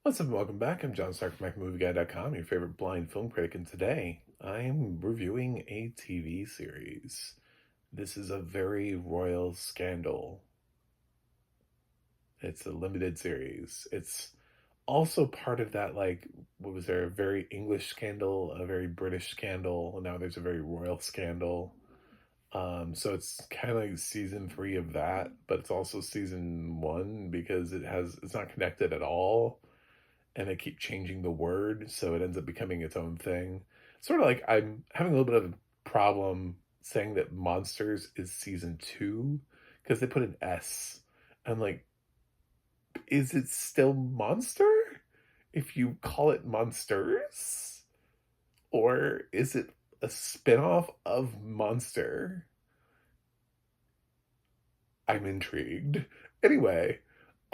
What's up, and welcome back. I'm John Stark from MacMovieGuy.com, your favorite blind film critic, and today I'm reviewing a TV series. This is a very royal scandal. It's a limited series. It's also part of that, like, what was there, a very English scandal, a very British scandal, and now there's a very royal scandal. So it's kind of like season three of that, but it's also season one because it's not connected at all and they keep changing the word, so it ends up becoming its own thing. Sort of like I'm having a little bit of a problem saying that Monsters is season two because they put an S. I'm like, is it still Monster if you call it Monsters? Or is it a spin-off of Monster? I'm intrigued. Anyway,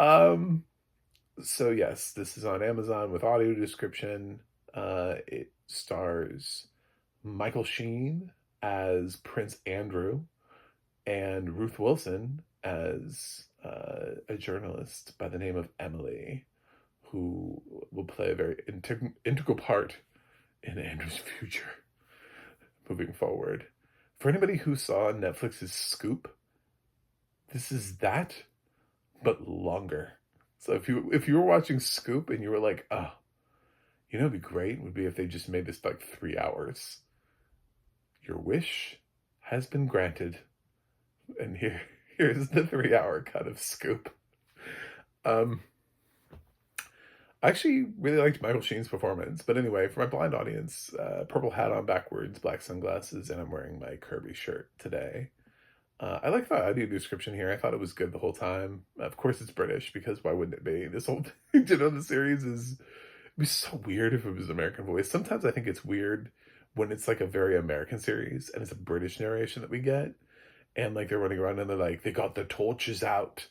um, so yes, this is on Amazon with audio description. It stars Michael Sheen as Prince Andrew and Ruth Wilson as a journalist by the name of Emily, who will play a very integral part in Andrew's future moving forward. For anybody who saw Netflix's Scoop, this is that, but longer. So if you were watching Scoop and you were like, oh, it'd be great would be if they just made this like 3 hours. Your wish has been granted. And here's the 3 hour cut of Scoop. Um I actually really liked Michael Sheen's performance, but anyway, for my blind audience, purple hat on backwards, black sunglasses, and I'm wearing my Kirby shirt today. I like the audio description here. I thought it was good the whole time. Of course, it's British because why wouldn't it be? This whole the series is it'd be so weird if it was American voice. Sometimes I think it's weird when it's like a very American series and it's a British narration that we get, and like they're running around and they're like, they got the torches out,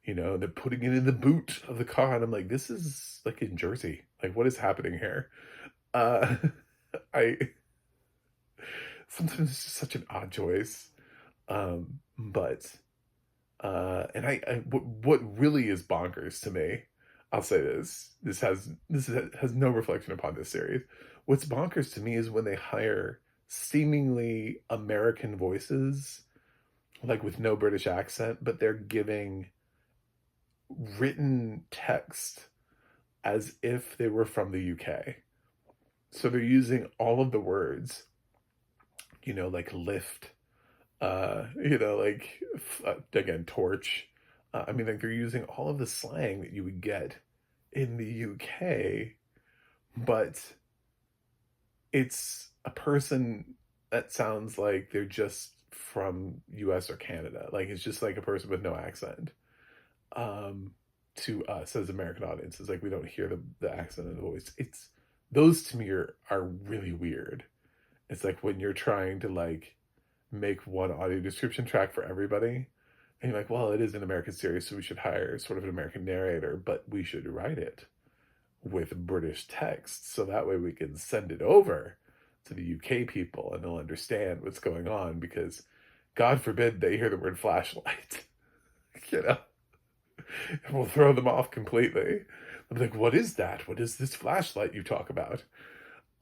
they're putting it in the boot of the car, and I'm like, this is like in Jersey. Like, what is happening here? Uh, I sometimes it's just such an odd choice. But and what really is bonkers to me, I'll say this. This has no reflection upon this series. What's bonkers to me is when they hire seemingly American voices, like with no British accent, but they're giving written text as if they were from the UK. So they're using all of the words, like lift, like again, torch. I mean, like they're using all of the slang that you would get in the UK, but it's a person that sounds like they're just from US or Canada. Like it's just like a person with no accent. Um, to us as American audiences, like we don't hear the accent in the voice. It's those to me are really weird. It's like when you're trying to like make one audio description track for everybody. And you're like, well, it is an American series, so we should hire sort of an American narrator, but we should write it with British text so that way we can send it over to the UK people and they'll understand what's going on because God forbid they hear the word flashlight, you know, and we'll throw them off completely. I'm like, what is that? What is this flashlight you talk about?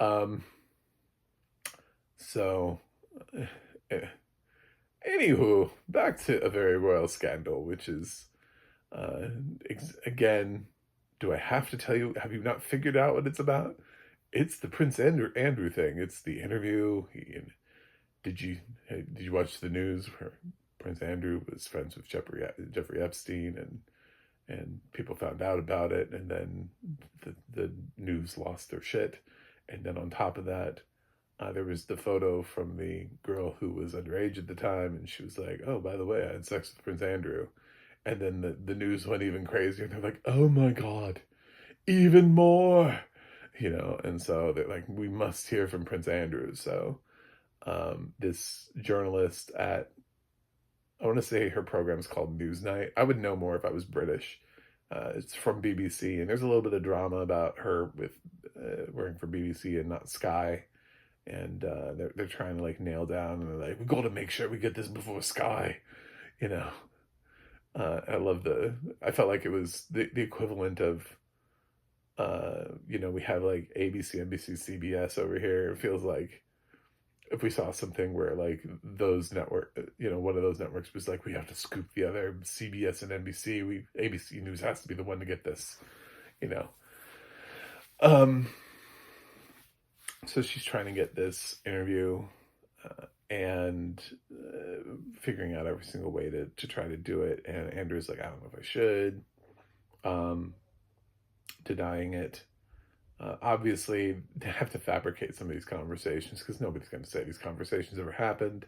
Um, so, eh, Anywho, back to a very royal scandal, which is, uh, again, do I have to tell you? Have you not figured out what it's about? It's the Prince Andrew thing. It's the interview. Did you did you watch the news where Prince Andrew was friends with Jeffrey Epstein and people found out about it, and then the news lost their shit, and then on top of that, there was the photo from the girl who was underage at the time, and she was like, "Oh, by the way, I had sex with Prince Andrew." And then the news went even crazier. They're like, "Oh my God, even more!" And so they're like, "We must hear from Prince Andrew." So this journalist I want to say her program's called Newsnight. I would know more if I was British. It's from BBC, and there's a little bit of drama about her with working for BBC and not Sky, and they're trying to like nail down, and they're like, we got to make sure we get this before Sky, you know. I felt like it was the equivalent of We have like ABC, NBC, CBS over here. It feels like if we saw something where like those network, one of those networks was like, we have to scoop the other CBS and NBC. ABC News has to be the one to get this, you know. Um, so she's trying to get this interview, and figuring out every single way to try to do it. And Andrew's like, I don't know if I should, um, denying it. Obviously, they have to fabricate some of these conversations because nobody's going to say these conversations ever happened.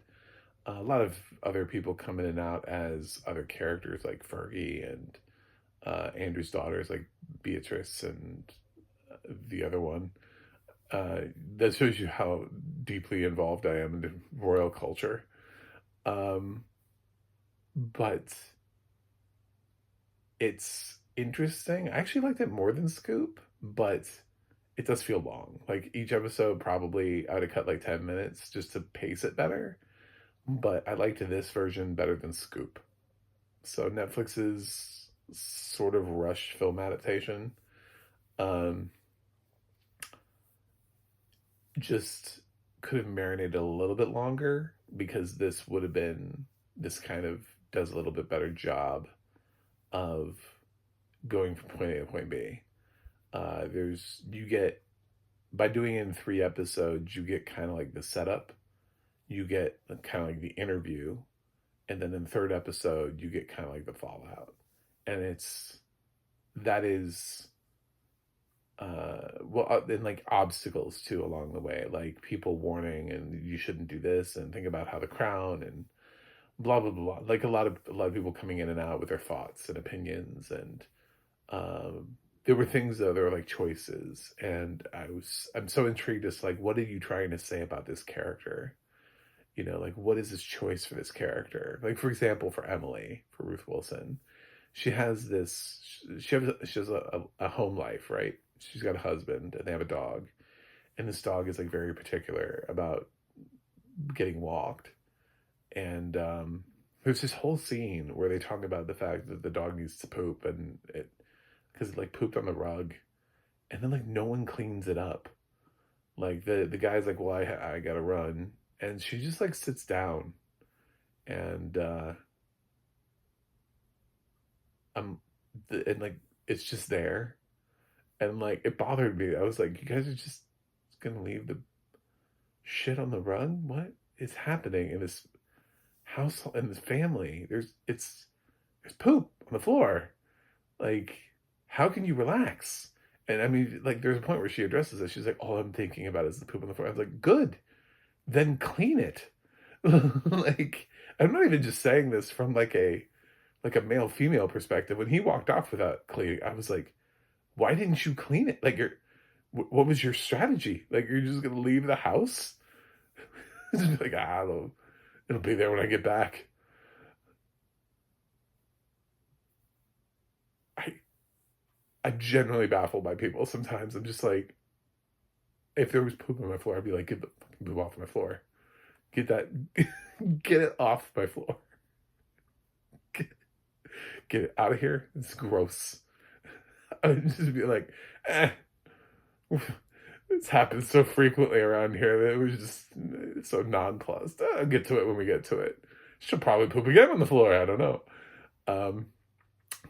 A lot of other people come in and out as other characters, like Fergie and Andrew's daughters, like Beatrice and the other one. That shows you how deeply involved I am in the royal culture. Um, but it's interesting. I actually liked it more than Scoop, but it does feel long. Like each episode, probably I would have cut like 10 minutes just to pace it better. But I liked this version better than Scoop. So Netflix's sort of rushed film adaptation, um, just could have marinated a little bit longer, because this kind of does a little bit better job of going from point A to point B. You get, by doing it in 3 episodes, you get kind of like the setup, you get kind of like the interview, and then in the third episode, you get kind of like the fallout. And that is, and like obstacles too along the way, like people warning, and you shouldn't do this, and think about how the crown, and blah blah blah. Like a lot of people coming in and out with their thoughts and opinions, and there were things though. There were like choices, and I'm so intrigued as to, like, what are you trying to say about this character? Like, what is this choice for this character? Like, for example, for Emily, for Ruth Wilson, she has a home life, right? She's got a husband and they have a dog, and this dog is like very particular about getting walked. And there's this whole scene where they talk about the fact that the dog needs to poop, and because it like pooped on the rug, and then like no one cleans it up. Like the guy's like, well, I gotta run, and she just like sits down, and I'm and like it's just there, and like it bothered me. I was like, you guys are just gonna leave the shit on the rug? What is happening in this house, in this family? There's poop on the floor. Like, how can you relax? And I mean, like, there's a point where she addresses it. She's like, all I'm thinking about is the poop on the floor. I was like, good, then clean it. Like, I'm not even just saying this from like a male female perspective. When he walked off without cleaning, I was like, why didn't you clean it? Like, what was your strategy? Like, you're just gonna leave the house? Just be like, it'll be there when I get back. I I'm generally baffled by people. Sometimes I'm just like, if there was poop on my floor, I'd be like, get the fucking poop off my floor. Get that, get it off my floor. Get, get it out of here. It's gross. I'd just be like, eh. It's happened so frequently around here that it was just so nonplussed. I'll get to it when we get to it. She'll probably poop again on the floor. I don't know. Um,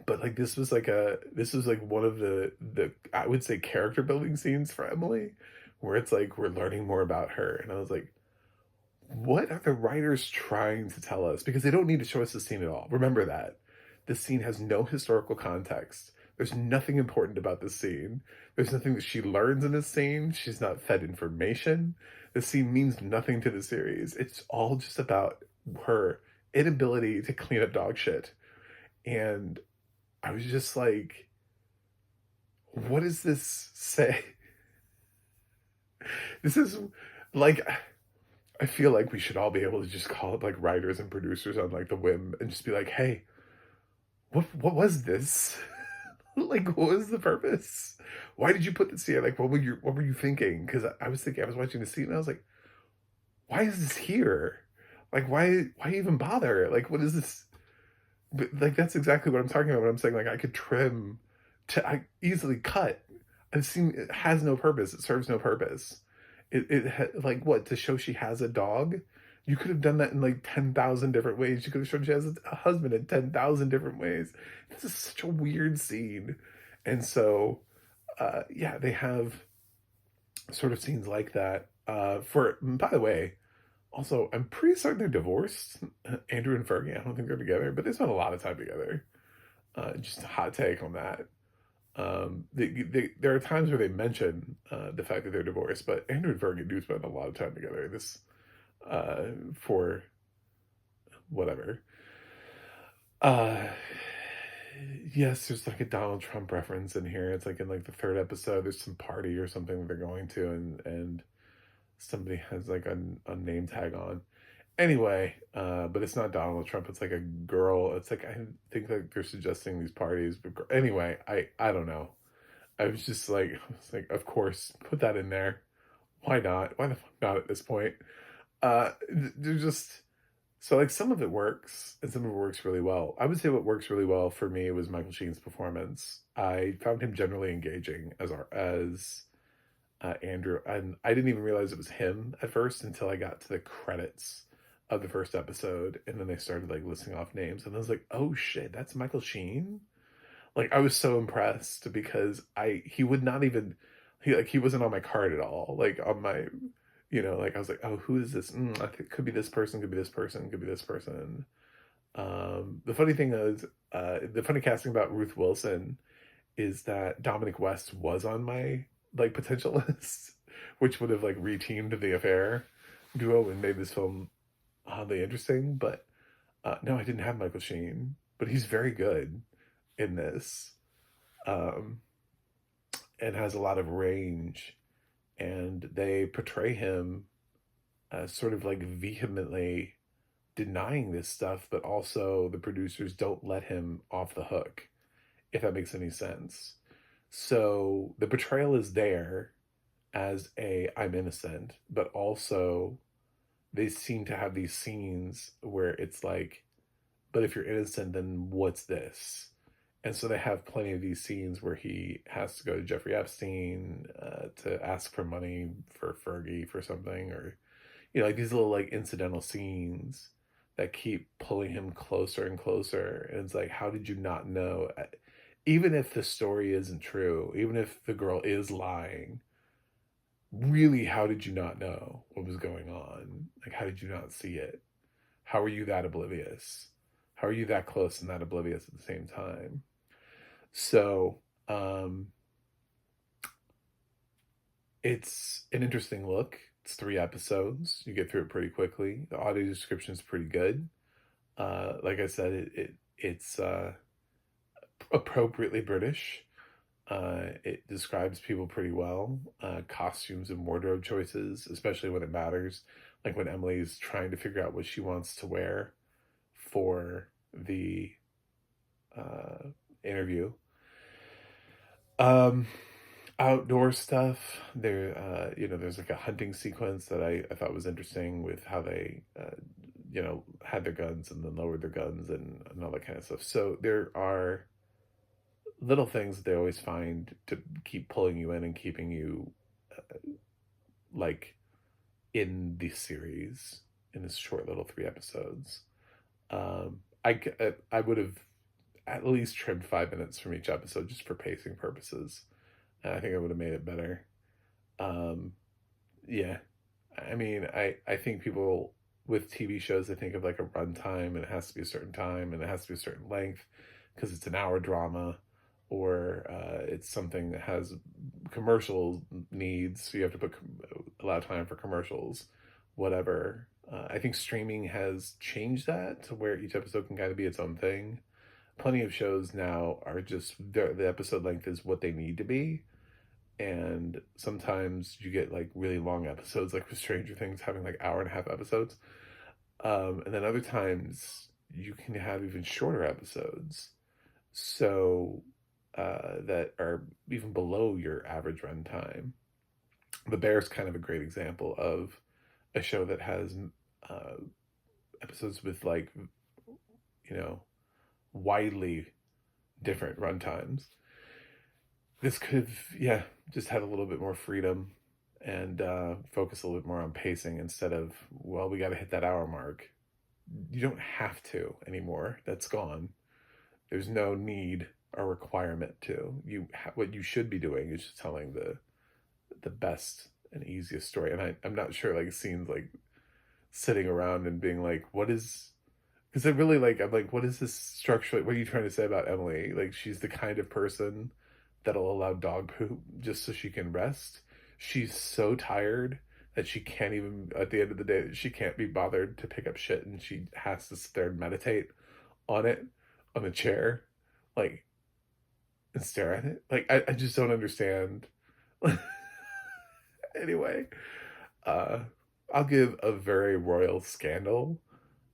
but like this was like one of the I would say character building scenes for Emily, where it's like we're learning more about her, and I was like, what are the writers trying to tell us? Because they don't need to show us the scene at all. Remember that this scene has no historical context. There's nothing important about this scene. There's nothing that she learns in this scene. She's not fed information. The scene means nothing to the series. It's all just about her inability to clean up dog shit. And I was just like, what does this say? This is like, I feel like we should all be able to just call up like writers and producers on like the whim and just be like, hey, what was this? Like, what was the purpose? Why did you put this here? Like, what were you thinking? Because I was thinking, I was watching the scene and I was like, why is this here? Like, why even bother? Like, what is this? But like, that's exactly what I'm talking about when I'm saying like I could trim, I easily cut. I've seen it has no purpose. It serves no purpose. Like what, to show she has a dog? You could have done that in like 10,000 different ways. You could have shown she has a husband in 10,000 different ways. This is such a weird scene. And so, yeah, they have sort of scenes like that. By the way, also, I'm pretty certain they're divorced. Andrew and Fergie, I don't think they're together, but they spent a lot of time together. Just a hot take on that. There are times where they mention the fact that they're divorced, but Andrew and Fergie do spend a lot of time together. For whatever. Uh, yes, there's like a Donald Trump reference in here. It's like in like the third episode. There's some party or something that they're going to, and somebody has like a name tag on. Anyway, but it's not Donald Trump. It's like a girl. It's like I think like they're suggesting these parties. But anyway, I don't know. Of course, put that in there. Why not? Why the fuck not at this point? They're just so like some of it works and some of it works really well. I would say what works really well for me was Michael Sheen's performance. I found him generally engaging as Andrew, and I didn't even realize it was him at first until I got to the credits of the first episode, and then they started like listing off names, and I was like, "Oh shit, that's Michael Sheen!" Like I was so impressed because he would not even he wasn't on my card at all. Like on my, like I was like, "Oh, who is this? I think it could be this person, could be this person, could be this person." The funny thing is, the funny casting about Ruth Wilson is that Dominic West was on my like potential list, which would have like reteamed the Affair duo and made this film oddly interesting. But no, I didn't have Michael Sheen, but he's very good in this, um, and has a lot of range. And they portray him as sort of like vehemently denying this stuff, but also the producers don't let him off the hook, if that makes any sense. So the betrayal is there as a I'm innocent, but also they seem to have these scenes where it's like, but if you're innocent, then what's this? And so they have plenty of these scenes where he has to go to Jeffrey Epstein to ask for money for Fergie for something, or like these little like incidental scenes that keep pulling him closer and closer. And it's like, how did you not know? Even if the story isn't true, even if the girl is lying, really, how did you not know what was going on? Like, how did you not see it? How are you that oblivious? How are you that close and that oblivious at the same time? So, it's an interesting look. It's 3 episodes. You get through it pretty quickly. The audio description is pretty good. Like I said, it's appropriately British. It describes people pretty well. Costumes and wardrobe choices, especially when it matters. Like when Emily's trying to figure out what she wants to wear for the interview. Um, Outdoor stuff. There's like a hunting sequence that I thought was interesting with how they, had their guns and then lowered their guns and all that kind of stuff. So there are little things that they always find to keep pulling you in and keeping you like in the series in this short little 3 episodes. I would have at least trimmed 5 minutes from each episode just for pacing purposes. And I think I would have made it better. Um, yeah, I mean, I think people with TV shows, they think of like a runtime and it has to be a certain time and it has to be a certain length because it's an hour drama, or it's something that has commercial needs, so you have to put a lot of time for commercials, whatever. I think streaming has changed that to where each episode can kind of be its own thing. Plenty of shows now are just the episode length is what they need to be, and sometimes you get like really long episodes, like with Stranger Things having like hour and a half episodes, and then other times you can have even shorter episodes, so that are even below your average runtime. The Bear's kind of a great example of a show that has uh, episodes with like, you know, widely different runtimes. This could have, yeah, just have a little bit more freedom and focus a little bit more on pacing instead of, well, we got to hit that hour mark. You don't have to anymore. That's gone. There's no need or requirement to. What you should be doing is just telling the best and easiest story. And I'm not sure like scenes like sitting around and being like, what is, because I really like, I'm like, what is this structurally? What are you trying to say about Emily? Like, she's the kind of person that'll allow dog poop just so she can rest. She's so tired that she can't even, at the end of the day, she can't be bothered to pick up shit, and she has to sit there and meditate on it on the chair, like, and stare at it. Like, I just don't understand. Anyway, uh, I'll give A Very Royal Scandal.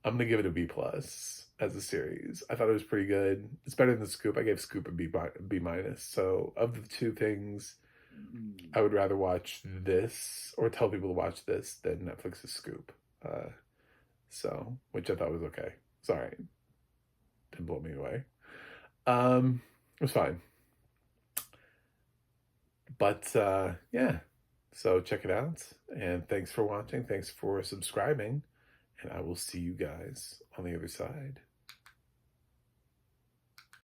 I'm gonna give it a B plus as a series. I thought it was pretty good. It's better than Scoop. I gave Scoop a B minus. So of the two things, I would rather watch this or tell people to watch this than Netflix's Scoop. Which I thought was okay. Sorry, didn't blow me away. It was fine. But yeah, so check it out. And thanks for watching. Thanks for subscribing. And I will see you guys on the other side.